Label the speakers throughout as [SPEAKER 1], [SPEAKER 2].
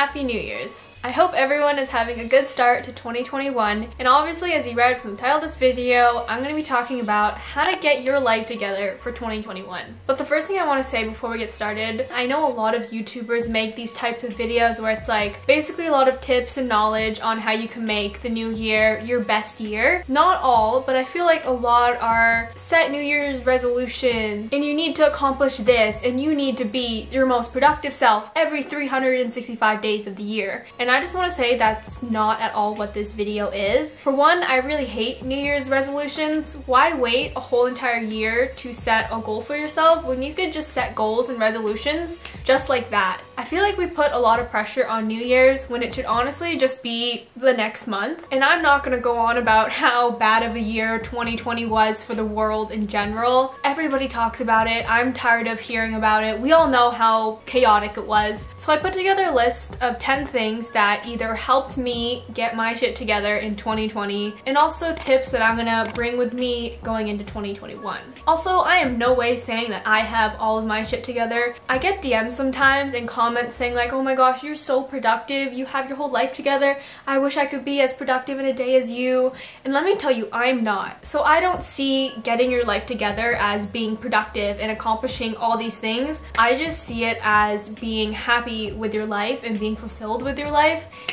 [SPEAKER 1] Happy New Year's! I hope everyone is having a good start to 2021, and obviously, as you read from the title of this video, I'm going to be talking about how to get your life together for 2021. But the first thing I want to say before we get started, I know a lot of YouTubers make these types of videos where it's like basically a lot of tips and knowledge on how you can make the new year your best year. Not all, but I feel like a lot are set New Year's resolutions, and you need to accomplish this, and you need to be your most productive self every 365 days of the year. And I just want to say that's not at all what this video is. For one, I really hate New Year's resolutions. Why wait a whole entire year to set a goal for yourself when you could just set goals and resolutions just like that? I feel like we put a lot of pressure on New Year's when it should honestly just be the next month. And I'm not going to go on about how bad of a year 2020 was for the world in general. Everybody talks about it. I'm tired of hearing about it. We all know how chaotic it was. So I put together a list of 10 things that either helped me get my shit together in 2020 and also tips that I'm gonna bring with me going into 2021. Also, I am no way saying that I have all of my shit together. I get DMs sometimes and comments saying like, oh my gosh, you're so productive, you have your whole life together, I wish I could be as productive in a day as you. And let me tell you, I'm not. So I don't see getting your life together as being productive and accomplishing all these things. I just see it as being happy with your life and being fulfilled with your life.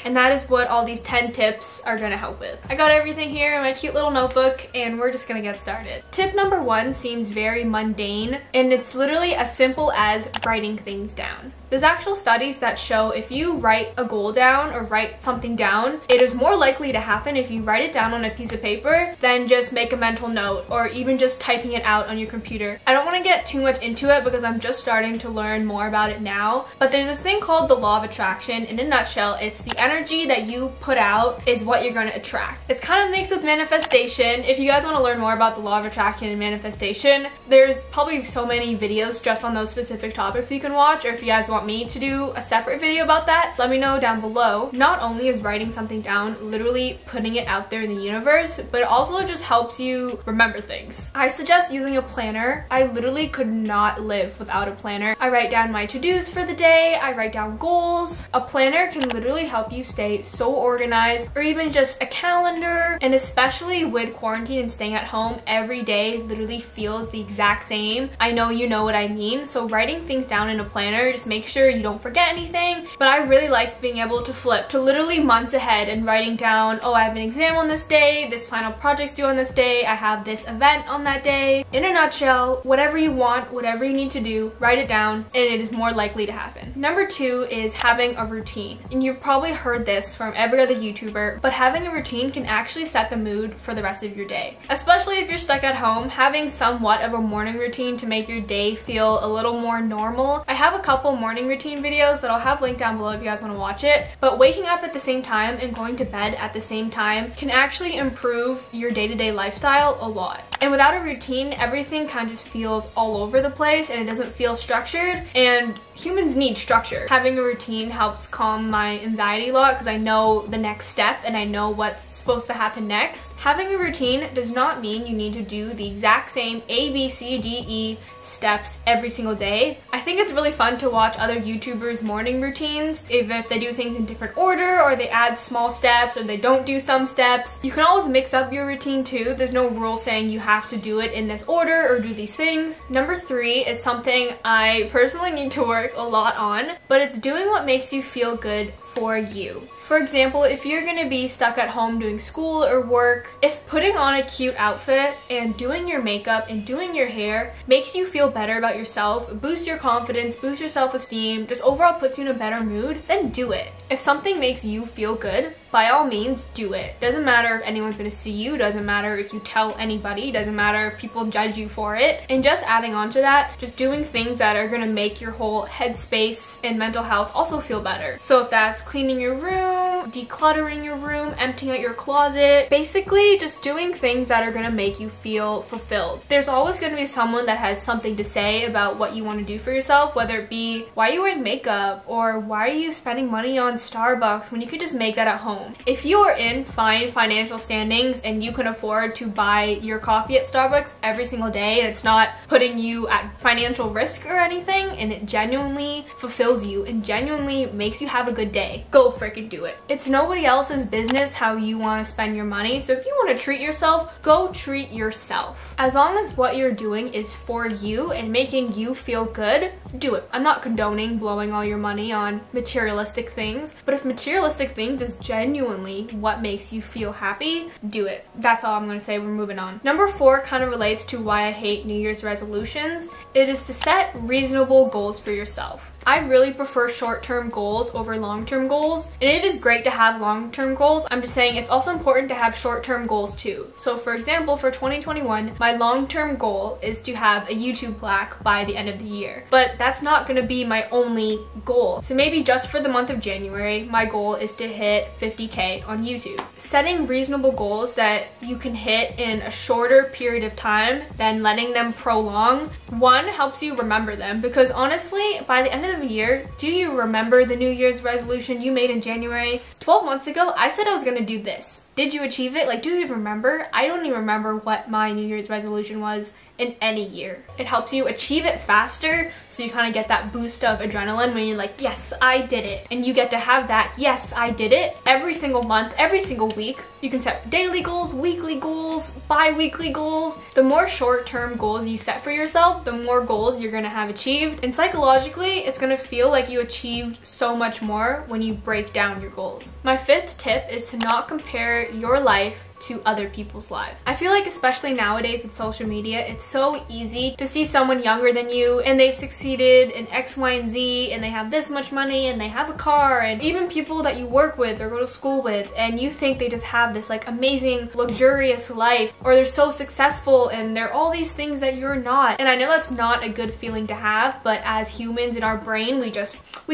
[SPEAKER 1] And that is what all these 10 tips are gonna help with. I got everything here in my cute little notebook, and we're just gonna get started. Tip number 1 seems very mundane, and it's literally as simple as writing things down. There's actual studies that show if you write a goal down or write something down, it is more likely to happen if you write it down on a piece of paper than just make a mental note or even just typing it out on your computer. I don't want to get too much into it because I'm just starting to learn more about it now, but there's this thing called the law of attraction. In a nutshell, it's the energy that you put out is what you're going to attract. It's kind of mixed with manifestation. If you guys want to learn more about the law of attraction and manifestation, there's probably so many videos just on those specific topics you can watch, or if you guys want me to do a separate video about that, let me know down below. Not only is writing something down literally putting it out there in the universe, but it also just helps you remember things. I suggest using a planner. I literally could not live without a planner. I write down my to-dos for the day, I write down goals. A planner can literally help you stay so organized, or even just a calendar. And especially with quarantine and staying at home, every day literally feels the exact same. I know you know what I mean. So writing things down in a planner just makes sure you don't forget anything. But I really like being able to flip to literally months ahead and writing down, oh, I have an exam on this day, this final project's due on this day, I have this event on that day. In a nutshell, whatever you want, whatever you need to do, write it down and it is more likely to happen. Number 2 is having a routine. And you've probably heard this from every other YouTuber, but having a routine can actually set the mood for the rest of your day. Especially if you're stuck at home, having somewhat of a morning routine to make your day feel a little more normal. I have a couple morning routine videos that I'll have linked down below if you guys want to watch it, but waking up at the same time and going to bed at the same time can actually improve your day-to-day lifestyle a lot. And without a routine, everything kind of just feels all over the place and it doesn't feel structured, and humans need structure. Having a routine helps calm my anxiety a lot because I know the next step and I know what's supposed to happen next. Having a routine does not mean you need to do the exact same A, B, C, D, E steps every single day. I think it's really fun to watch other YouTubers' morning routines, even if they do things in different order or they add small steps or they don't do some steps. You can always mix up your routine too. There's no rule saying you have to do it in this order or do these things. Number 3 is something I personally need to work a lot on, but it's doing what makes you feel good for you. For example, if you're gonna be stuck at home doing school or work, if putting on a cute outfit and doing your makeup and doing your hair makes you feel better about yourself, boosts your confidence, boosts your self-esteem, just overall puts you in a better mood, then do it. If something makes you feel good, by all means, do it. Doesn't matter if anyone's gonna see you, doesn't matter if you tell anybody, doesn't matter if people judge you for it. And just adding on to that, just doing things that are gonna make your whole headspace and mental health also feel better. So if that's cleaning your room, room, decluttering your room, emptying out your closet, basically just doing things that are gonna make you feel fulfilled. There's always gonna be someone that has something to say about what you want to do for yourself, whether it be why are you wearing makeup or why are you spending money on Starbucks when you could just make that at home. If you are in fine financial standings and you can afford to buy your coffee at Starbucks every single day and it's not putting you at financial risk or anything, and it genuinely fulfills you and genuinely makes you have a good day, go freaking do it. It's nobody else's business how you want to spend your money, so if you want to treat yourself, go treat yourself. As long as what you're doing is for you and making you feel good, do it. I'm not condoning blowing all your money on materialistic things, but if materialistic things is genuinely what makes you feel happy, do it. That's all I'm going to say. We're moving on. Number 4 kind of relates to why I hate New Year's resolutions. It is to set reasonable goals for yourself. I really prefer short-term goals over long-term goals, and it is great to have long-term goals. I'm just saying it's also important to have short-term goals too. So for example, for 2021, my long-term goal is to have a YouTube plaque by the end of the year. But that's not going to be my only goal. So maybe just for the month of January, my goal is to hit 50K on YouTube. Setting reasonable goals that you can hit in a shorter period of time than letting them prolong, one, helps you remember them, because honestly, by the end of the year, do you remember the New Year's resolution you made in January? 12 months ago, I said I was gonna do this. Did you achieve it? Like, do you even remember? I don't even remember what my New Year's resolution was in any year. It helps you achieve it faster, so you kind of get that boost of adrenaline when you're like, yes, I did it. And you get to have that, yes, I did it, every single month, every single week. You can set daily goals, weekly goals, bi-weekly goals. The more short-term goals you set for yourself, the more goals you're gonna have achieved. And psychologically, it's gonna feel like you achieved so much more when you break down your goals. My 5th tip is to not compare your life to other people's lives. I feel like especially nowadays with social media, it's so easy to see someone younger than you and they've succeeded in X, Y, and Z, and they have this much money and they have a car, and even people that you work with or go to school with, and you think they just have this like amazing luxurious life, or they're so successful and they're all these things that you're not. And I know that's not a good feeling to have, but as humans in our brain, we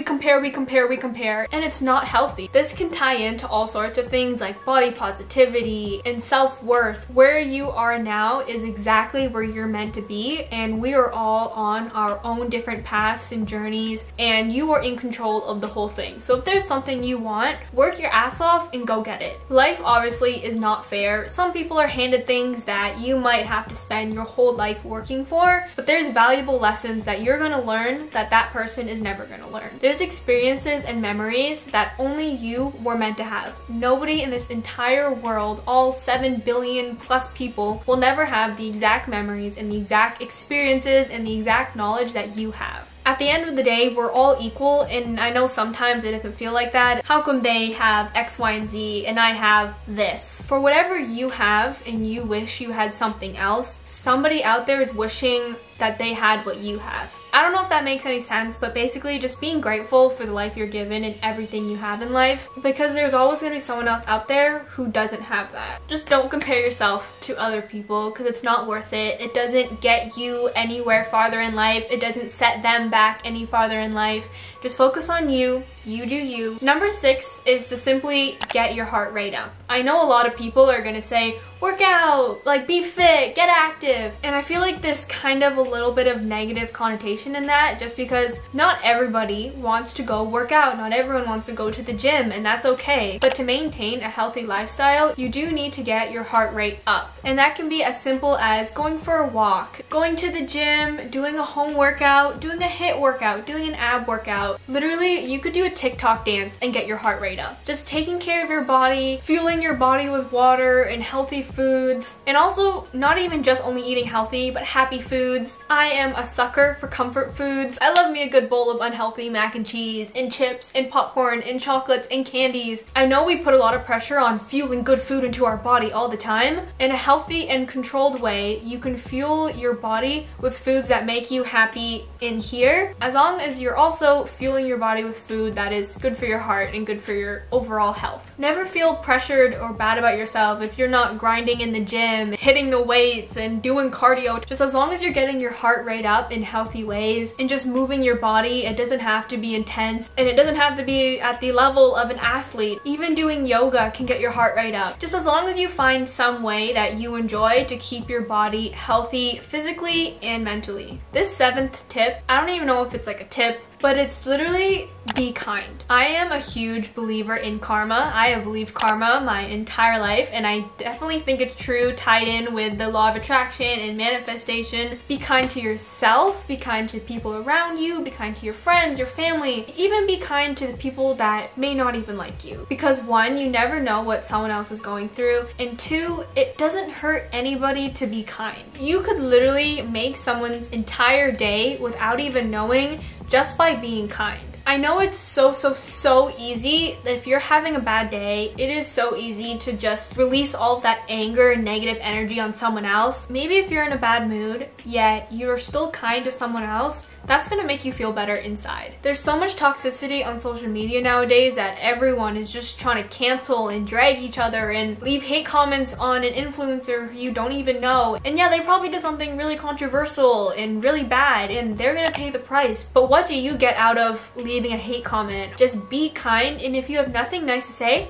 [SPEAKER 1] compare, and it's not healthy. This can tie into all sorts of things like body positivity and self-worth. Where you are now is exactly where you're meant to be, and we are all on our own different paths and journeys, and you are in control of the whole thing. So if there's something you want, work your ass off and go get it. Life obviously is not fair. Some people are handed things that you might have to spend your whole life working for, but there's valuable lessons that you're gonna learn that that person is never gonna learn. There's experiences and memories that only you were meant to have. Nobody in this entire world, all 7 billion plus people, will never have the exact memories and the exact experiences and the exact knowledge that you have. At the end of the day, we're all equal, and I know sometimes it doesn't feel like that. How come they have X, Y, and Z and I have this? For whatever you have and you wish you had something else, somebody out there is wishing that they had what you have. I don't know if that makes any sense, but basically just being grateful for the life you're given and everything you have in life, because there's always going to be someone else out there who doesn't have that. Just don't compare yourself to other people, because it's not worth it. It doesn't get you anywhere farther in life. It doesn't set them back any farther in life. Just focus on you. You do you. Number 6 is to simply get your heart rate up. I know a lot of people are gonna say, work out, like be fit, get active. And I feel like there's kind of a little bit of negative connotation in that, just because not everybody wants to go work out. Not everyone wants to go to the gym, and that's okay. But to maintain a healthy lifestyle, you do need to get your heart rate up. And that can be as simple as going for a walk, going to the gym, doing a home workout, doing a HIIT workout, doing an ab workout. Literally, you could do a TikTok dance and get your heart rate up. Just taking care of your body, fueling your body with water and healthy foods, and also not even just only eating healthy, but happy foods. I am a sucker for comfort foods. I love me a good bowl of unhealthy mac and cheese and chips and popcorn and chocolates and candies. I know we put a lot of pressure on fueling good food into our body all the time. In a healthy and controlled way, you can fuel your body with foods that make you happy in here, as long as you're also fueling your body with food that that is good for your heart and good for your overall health. Never feel pressured or bad about yourself if you're not grinding in the gym, hitting the weights and doing cardio. Just as long as you're getting your heart rate up in healthy ways and just moving your body, it doesn't have to be intense and it doesn't have to be at the level of an athlete. Even doing yoga can get your heart rate up. Just as long as you find some way that you enjoy to keep your body healthy physically and mentally. This 7th tip, I don't even know if it's like a tip, but it's literally be kind. I am a huge believer in karma. I have believed karma my entire life, and I definitely think it's true, tied in with the law of attraction and manifestation. Be kind to yourself, be kind to people around you, be kind to your friends, your family, even be kind to the people that may not even like you. Because 1, you never know what someone else is going through, and 2, it doesn't hurt anybody to be kind. You could literally make someone's entire day without even knowing, just by being kind. I know it's so easy that if you're having a bad day, it is so easy to just release all of that anger and negative energy on someone else. Maybe if you're in a bad mood, yet you're still kind to someone else, that's gonna make you feel better inside. There's so much toxicity on social media nowadays that everyone is just trying to cancel and drag each other and leave hate comments on an influencer who you don't even know. And yeah, they probably did something really controversial and really bad and they're gonna pay the price. But what do you get out of leaving a hate comment? Just be kind, and if you have nothing nice to say,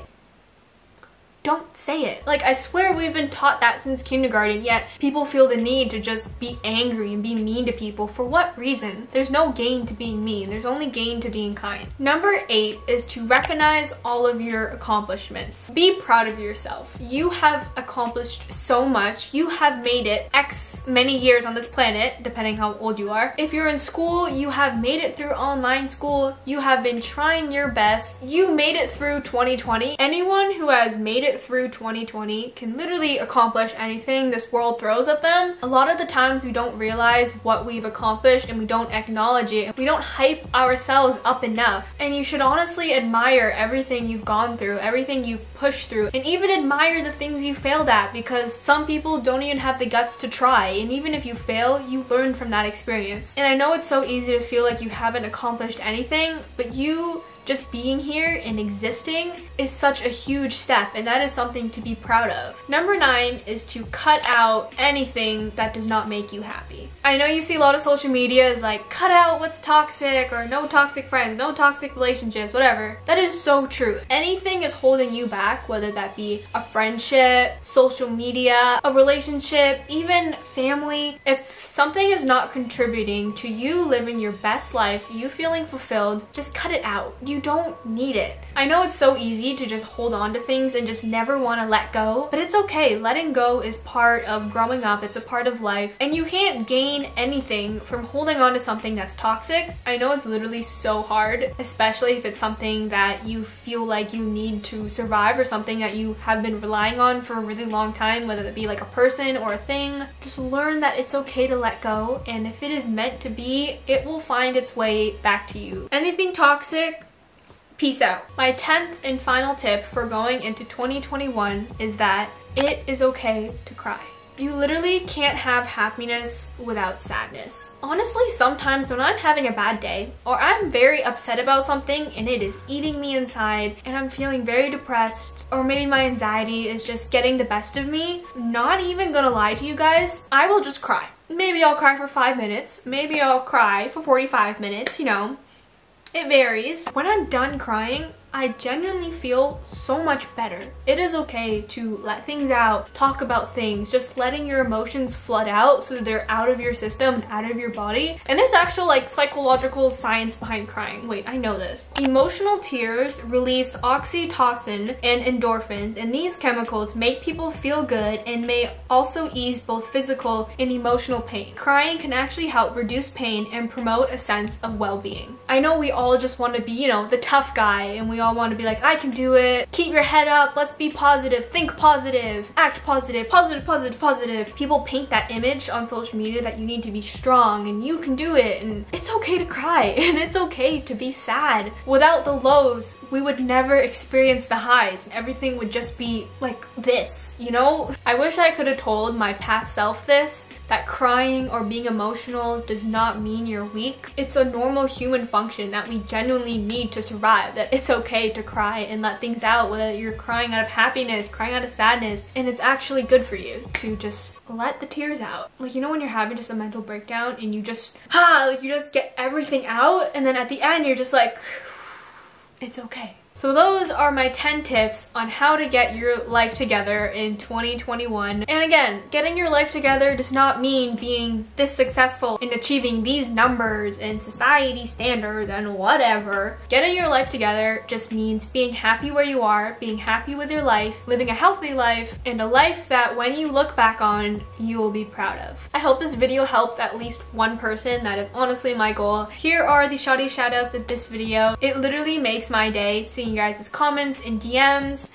[SPEAKER 1] don't say it. Like, I swear we've been taught that since kindergarten, yet people feel the need to just be angry and be mean to people. For what reason? There's no gain to being mean. There's only gain to being kind. Number 8 is to recognize all of your accomplishments. Be proud of yourself. You have accomplished so much. You have made it X many years on this planet, depending how old you are. If you're in school, you have made it through online school. You have been trying your best. You made it through 2020. Anyone who has made it through 2020 can literally accomplish anything this world throws at them. A lot of the times we don't realize what we've accomplished and we don't acknowledge it. We don't hype ourselves up enough. And you should honestly admire everything you've gone through, everything you've pushed through, and even admire the things you failed at, because some people don't even have the guts to try. And even if you fail, you learn from that experience. And I know it's so easy to feel like you haven't accomplished anything, but you just being here and existing is such a huge step, and that is something to be proud of. Number 9 is to cut out anything that does not make you happy. I know you see a lot of social media is like, cut out what's toxic, or no toxic friends, no toxic relationships, whatever. That is so true. Anything is holding you back, whether that be a friendship, social media, a relationship, even family. If something is not contributing to you living your best life, you feeling fulfilled, just cut it out. You don't need it. I know it's so easy to just hold on to things and just never want to let go, but it's okay. Letting go is part of growing up. It's a part of life, and you can't gain anything from holding on to something that's toxic. I know it's literally so hard, especially if it's something that you feel like you need to survive or something that you have been relying on for a really long time, whether it be like a person or a thing. Just learn that it's okay to let go, and if it is meant to be, it will find its way back to you. Anything toxic, peace out. My 10th and final tip for going into 2021 is that it is okay to cry. You literally can't have happiness without sadness. Honestly, sometimes when I'm having a bad day or I'm very upset about something and it is eating me inside and I'm feeling very depressed, or maybe my anxiety is just getting the best of me, not even gonna lie to you guys, I will just cry. Maybe I'll cry for 5 minutes, maybe I'll cry for 45 minutes, you know. It varies. When I'm done crying, I genuinely feel so much better. It is okay to let things out, talk about things, just letting your emotions flood out so that they're out of your system and out of your body. And there's actual like psychological science behind crying. Wait, I know this. Emotional tears release oxytocin and endorphins, and these chemicals make people feel good and may also ease both physical and emotional pain. Crying can actually help reduce pain and promote a sense of well-being. I know we all just want to be, you know, the tough guy, and we all want to be like, I can do it, keep your head up, let's be positive, think positive, act positive, positive, positive, positive. People paint that image on social media that you need to be strong and you can do it, and it's okay to cry and it's okay to be sad. Without the lows, we would never experience the highs, and everything would just be like this, you know? I wish I could have told my past self this that crying or being emotional does not mean you're weak. It's a normal human function that we genuinely need to survive, that it's okay to cry and let things out, whether you're crying out of happiness, crying out of sadness, and it's actually good for you to just let the tears out. Like, you know when you're having just a mental breakdown and you just, like you just get everything out, and then at the end you're just like, it's okay. So those are my 10 tips on how to get your life together in 2021. And again, getting your life together does not mean being this successful in achieving these numbers and society standards and whatever. Getting your life together just means being happy where you are, being happy with your life, living a healthy life, and a life that when you look back on, you will be proud of. I hope this video helped at least one person. That is honestly my goal. Here are the shoddy shoutouts of this video. It literally makes my day seeing you guys' comments and DMs.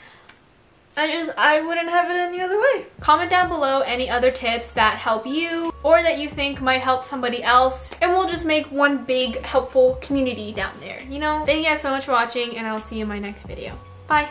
[SPEAKER 1] I wouldn't have it any other way. Comment down below any other tips that help you or that you think might help somebody else, and we'll just make one big helpful community down there, you know? Thank you guys so much for watching, and I'll see you in my next video. Bye!